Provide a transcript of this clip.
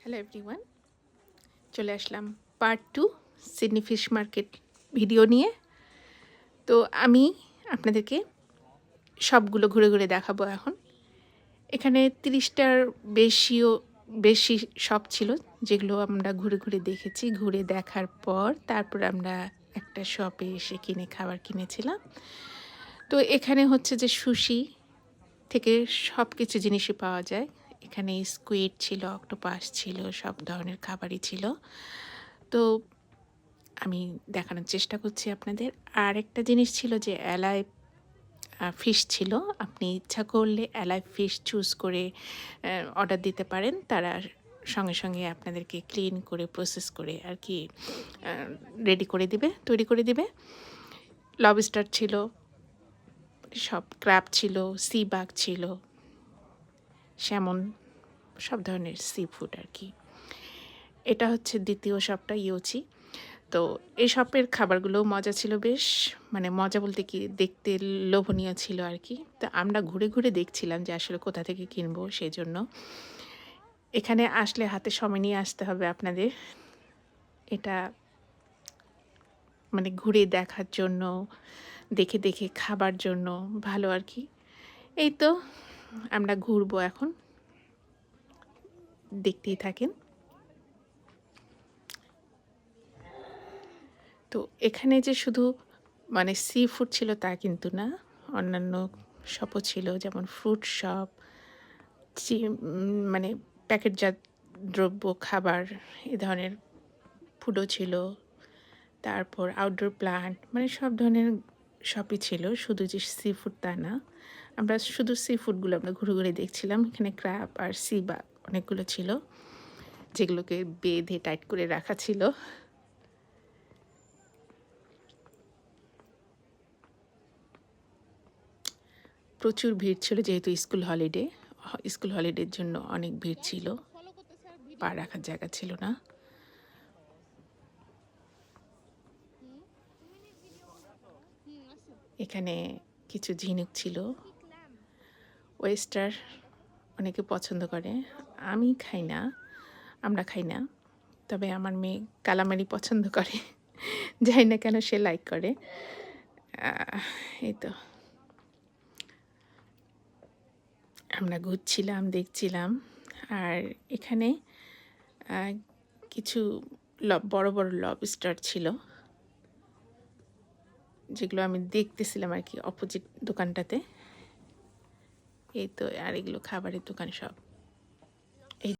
Hello everyone, চলে আসলাম part 2 Sydney fish market video নিয়ে। তো আমি আপনাদেরকে সবগুলো ঘুরে ঘুরে দেখাবো এখন। এখানে 30টার বেশি শপ ছিল, যেগুলো আমরা ঘুরে ঘুরে দেখেছি। ঘুরে দেখার পর তারপর আমরা একটা শপে এসে খাবার কিনেছিলাম। তো এখানে হচ্ছে যে সুশি থেকে সব কিছু জিনিসই পাওয়া যায়। এখানে স্কুইড ছিল, অক্টোপাস ছিল, সব ধরনের খাবারই ছিল। তো আমি দেখানোর চেষ্টা করছি আপনাদের। আর একটা জিনিস ছিল যে অ্যালাইভ ফিশ ছিল। আপনি ইচ্ছা করলে অ্যালাইভ ফিশ চুজ করে অর্ডার দিতে পারেন। তারা সঙ্গে সঙ্গে আপনাদেরকে ক্লিন করে প্রসেস করে আর কি রেডি করে দিবে, তৈরি করে দিবে। লবস্টার ছিল, সব ক্র্যাব ছিল, সি বাগ ছিল, স্যামন, সব ধরনের সি ফুড আর কি। এটা হচ্ছে দ্বিতীয় শপটা, ইয়োচি। তো এই শপের খাবারগুলোও মজা ছিল বেশ, মানে মজা বলতে কি, দেখতে লোভনীয় ছিল আর কি। তো আমরা ঘুরে ঘুরে দেখছিলাম যে আসলে কোথা থেকে কিনবো। সেই জন্য এখানে আসলে হাতে সময় নিয়ে আসতে হবে আপনাদের। এটা মানে ঘুরে দেখার জন্য, দেখে দেখে খাবার জন্য ভালো আর কি। এই তো আমরা ঘুরবো এখন, দেখতেই থাকেন। তো এখানে যে শুধু মানে সি ফুড ছিল তা কিন্তু না, অন্যান্য শপও ছিল, যেমন ফ্রুট শপ, মানে প্যাকেটজাত দ্রব্য, খাবার, এ ধরনের ফুডও ছিল। তারপর আউটডোর প্লান্ট, মানে সব ধরনের শপই ছিল, শুধু যে সি ফুড তা না। আমরা শুধু সি ফুডগুলো আমরা ঘুরে ঘুরে দেখছিলাম। এখানে ক্র্যাব আর সি বাগ অনেকগুলো ছিল, যেগুলোকে বেঁধে টাইট করে রাখা ছিল। প্রচুর ভিড় ছিল, যেহেতু স্কুল হলিডের জন্য অনেক ভিড় ছিল, পা রাখার জায়গা ছিল না। এখানে কিছু ঝিনুক ছিল, ওয়েস্টার অনেকে পছন্দ করে। আমি খাই না, আমরা খাই না, তবে আমার মেয়ে কালামারি পছন্দ করে। জানি না কেন সে লাইক করে। এই তো আমরা ঘুরছিলাম, দেখছিলাম। আর এখানে কিছু বড় বড় লবস্টার ছিল, যেগুলো আমি দেখতেছিলাম আর কি অপোজিট দোকানটাতে। এই তো, আর এগুলো খাবারের দোকান সব।